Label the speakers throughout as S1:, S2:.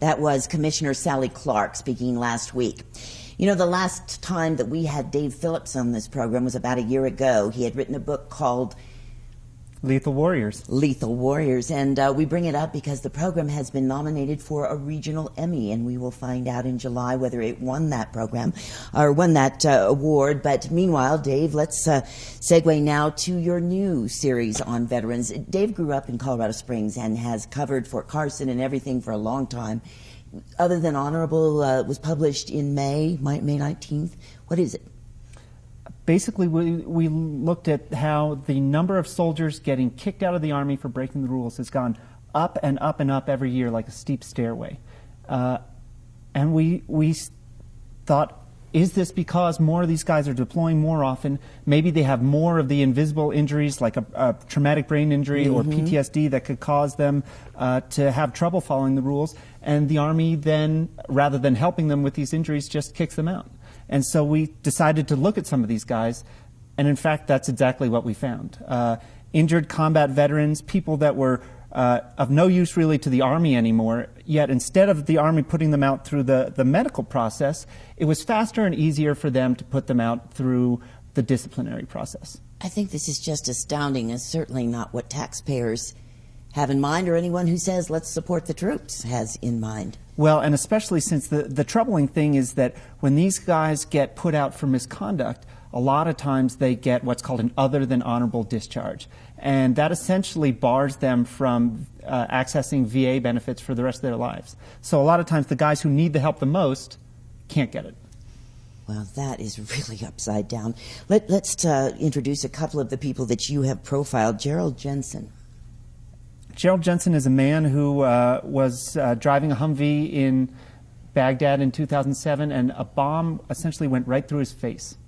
S1: That was Commissioner Sally Clark speaking last week. You know, the last time that we had Dave Phillips on this program was about a year ago. He had written a book called
S2: Lethal Warriors.
S1: Lethal Warriors. And we bring it up because the program has been nominated for a regional Emmy, and we will find out in July whether it won that program or won that award. But meanwhile, Dave, let's segue now to your new series on veterans. Dave grew up in Colorado Springs and has covered Fort Carson and everything for a long time. Other than Honorable was published in May 19th. What is it?
S2: Basically, we looked at how the number of soldiers getting kicked out of the Army for breaking the rules has gone up and up and up every year like a steep stairway. And we thought, is this because more of these guys are deploying more often? Maybe they have more of the invisible injuries like a traumatic brain injury or PTSD that could cause them to have trouble following the rules. And the Army then, rather than helping them with these injuries, just kicks them out. And so we decided to look at some of these guys, and in fact, that's exactly what we found. Injured combat veterans, people that were of no use really to the Army anymore, yet instead of the Army putting them out through the medical process, it was faster and easier for them to put them out through the disciplinary process.
S1: I think this is just astounding. It's certainly not what taxpayers have in mind, or anyone who says let's support the troops has in mind.
S2: Well, and especially since the troubling thing is that when these guys get put out for misconduct, a lot of times they get what's called an other than honorable discharge. And that essentially bars them from accessing VA benefits for the rest of their lives. So a lot of times the guys who need the help the most can't get it.
S1: Well, that is really upside down. Let's introduce a couple of the people that you have profiled. Gerald Jensen.
S2: Gerald Jensen is a man who was driving a Humvee in Baghdad in 2007, and a bomb essentially went right through his face.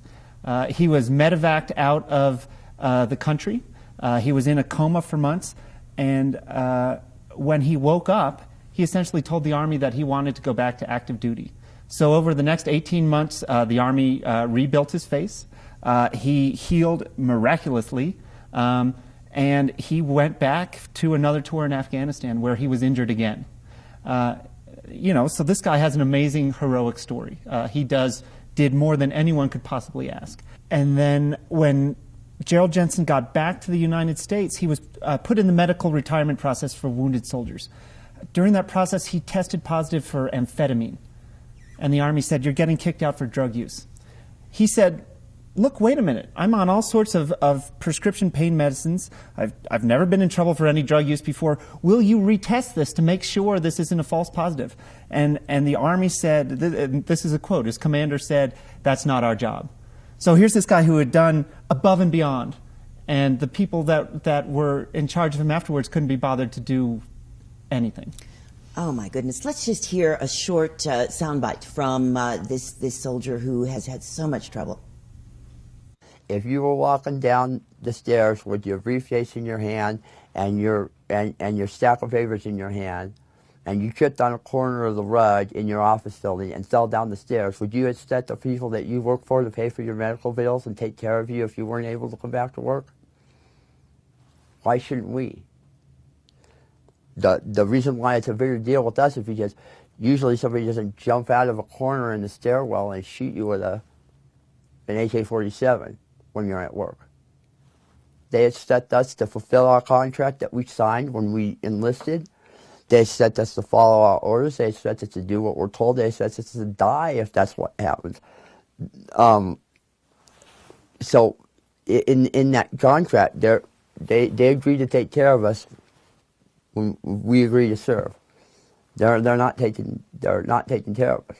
S2: He was medevaced out of the country. He was in a coma for months, and when he woke up, he essentially told the Army that he wanted to go back to active duty. So over the next 18 months, the Army rebuilt his face. He healed miraculously. And he went back to another tour in Afghanistan where he was injured again. So this guy has an amazing heroic story. He did more than anyone could possibly ask. And then when Gerald Jensen got back to the United States, he was put in the medical retirement process for wounded soldiers. During that process, he tested positive for amphetamine. And the Army said, "You're getting kicked out for drug use." He said, "Look, wait a minute. I'm on all sorts of prescription pain medicines. I've never been in trouble for any drug use before. Will you retest this to make sure this isn't a false positive?" And the Army said, this is a quote, his commander said, "That's not our job." So here's this guy who had done above and beyond, and the people that were in charge of him afterwards couldn't be bothered to do anything.
S1: Oh my goodness. Let's just hear a short soundbite from this soldier who has had so much trouble.
S3: If you were walking down the stairs with your briefcase in your hand and your stack of papers in your hand, and you tripped on a corner of the rug in your office building and fell down the stairs, would you expect the people that you work for to pay for your medical bills and take care of you if you weren't able to come back to work? Why shouldn't we? The reason why it's a bigger deal with us is because usually somebody doesn't jump out of a corner in the stairwell and shoot you with an AK-47. when you're at work. They expect us to fulfill our contract that we signed when we enlisted. They expect us to follow our orders. They expect us to do what we're told. They expect us to die if that's what happens. So in that contract, they agree to take care of us when we agree to serve. They're not taking care of us.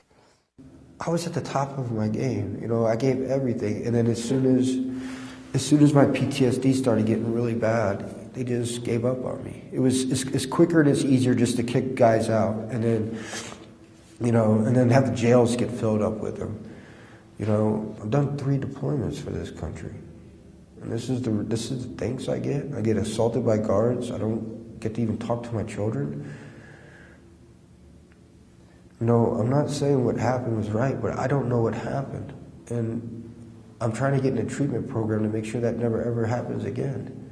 S4: I was at the top of my game. You know, I gave everything, and then as soon as my PTSD started getting really bad, they just gave up on me. It's quicker and it's easier just to kick guys out, and then have the jails get filled up with them. You know, I've done 3 deployments for this country, and this is the thanks I get. I get assaulted by guards. I don't get to even talk to my children. You know, I'm not saying what happened was right, but I don't know what happened. And I'm trying to get in a treatment program to make sure that never ever happens again.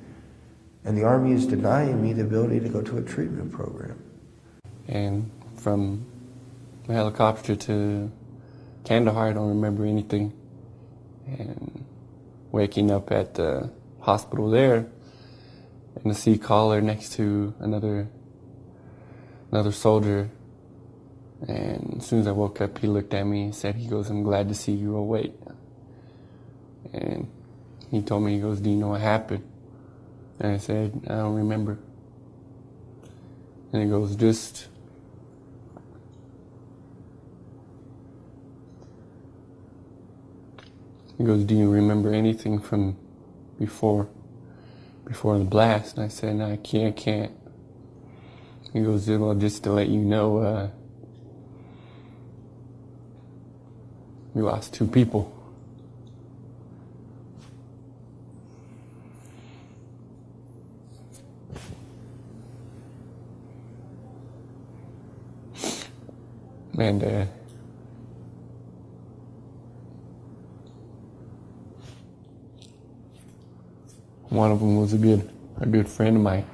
S4: And the Army is denying me the ability to go to a treatment program.
S5: And from the helicopter to Kandahar. I don't remember anything. And waking up at the hospital there in a seat collar next to another soldier. And as soon as I woke up, he looked at me and said, he goes, "I'm glad to see you awake." And he told me, he goes, "Do you know what happened?" And I said, "I don't remember." And he goes, "Do you remember anything from before the blast?" And I said, "No, I can't. He goes, "Well, just to let you know, we lost 2 people." And one of them was a good friend of mine.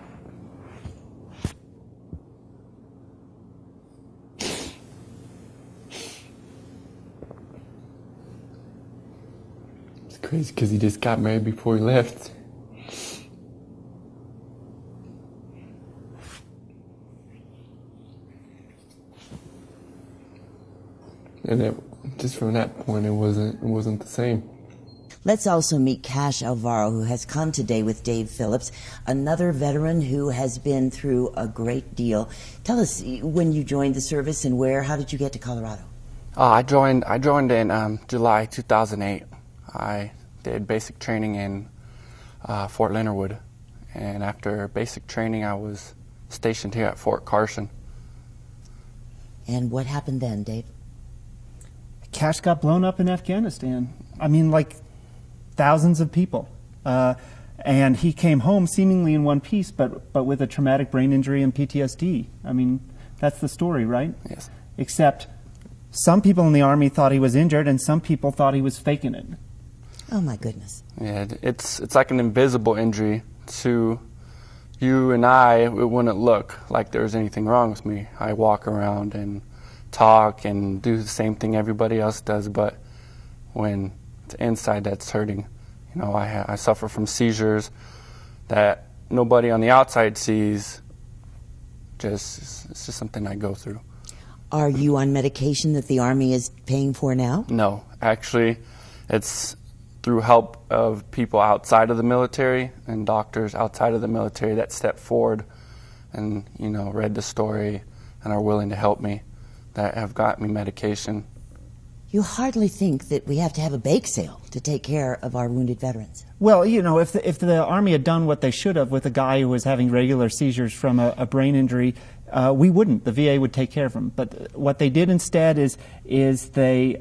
S5: It's crazy because he just got married before he left. And just from that point, it wasn't the same.
S1: Let's also meet Cash Alvaro, who has come today with Dave Phillips, another veteran who has been through a great deal. Tell us when you joined the service and where. How did you get to Colorado?
S5: I joined in July 2008. I did basic training in Fort Leonard Wood, and after basic training, I was stationed here at Fort Carson.
S1: And what happened then, Dave?
S2: Cash got blown up in Afghanistan. I mean, like thousands of people. And he came home seemingly in one piece, but with a traumatic brain injury and PTSD. I mean, that's the story, right?
S5: Yes.
S2: Except some people in the Army thought he was injured, and some people thought he was faking it.
S1: Oh, my goodness.
S5: Yeah, it's like an invisible injury. To you and I, it wouldn't look like there was anything wrong with me. I walk around and talk and do the same thing everybody else does, but when it's inside that's hurting. You know, I suffer from seizures that nobody on the outside sees. It's just something I go through.
S1: Are you on medication that the Army is paying for now?
S5: No, actually, it's through help of people outside of the military and doctors outside of the military that step forward and, you know, read the story and are willing to help me, that have got me medication.
S1: You hardly think that we have to have a bake sale to take care of our wounded veterans.
S2: Well, you know, if the Army had done what they should have with a guy who was having regular seizures from a brain injury, we wouldn't. The VA would take care of him. But what they did instead is they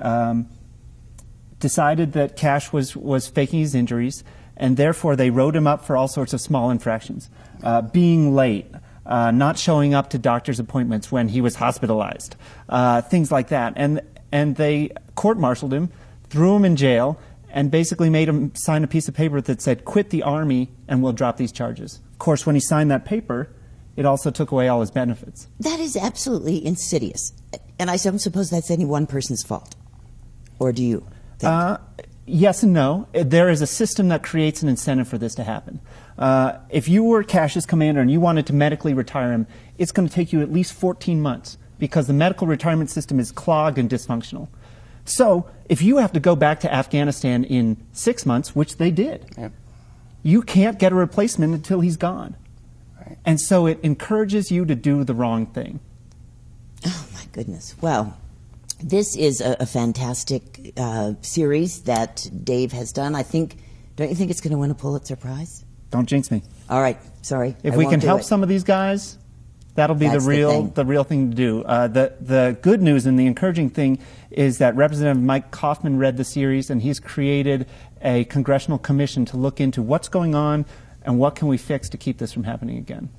S2: decided that Cash was faking his injuries, and therefore they wrote him up for all sorts of small infractions. Being late, not showing up to doctor's appointments when he was hospitalized, things like that. And they court-martialed him, threw him in jail, and basically made him sign a piece of paper that said, "Quit the Army and we'll drop these charges." Of course, when he signed that paper, it also took away all his benefits.
S1: That is absolutely insidious. And I don't suppose that's any one person's fault. Or do you think?
S2: Yes and no. There is a system that creates an incentive for this to happen. If you were Cash's commander and you wanted to medically retire him, it's going to take you at least 14 months because the medical retirement system is clogged and dysfunctional. So if you have to go back to Afghanistan in 6 months, which they did,
S5: Yep.
S2: you can't get a replacement until he's gone.
S5: Right.
S2: And so it encourages you to do the wrong thing.
S1: Oh, my goodness. Well, this is a fantastic series that Dave has done. Don't you think it's going to win a Pulitzer Prize?
S2: Don't jinx me.
S1: All right, sorry.
S2: If
S1: I
S2: we
S1: won't
S2: can
S1: do
S2: help
S1: it.
S2: some of these guys, that'll be
S1: That's
S2: the real thing to do. The good news and the encouraging thing is that Representative Mike Kaufman read the series, and he's created a congressional commission to look into what's going on and what can we fix to keep this from happening again.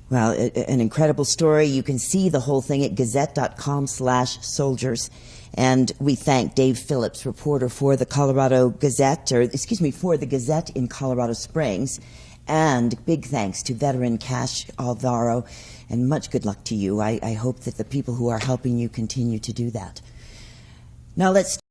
S1: Well, an incredible story. You can see the whole thing at gazette.com/soldiers. And we thank Dave Phillips, reporter for the Colorado Gazette, for the Gazette in Colorado Springs. And big thanks to veteran Cash Alvaro. and much good luck to you. I hope that the people who are helping you continue to do that. Now let's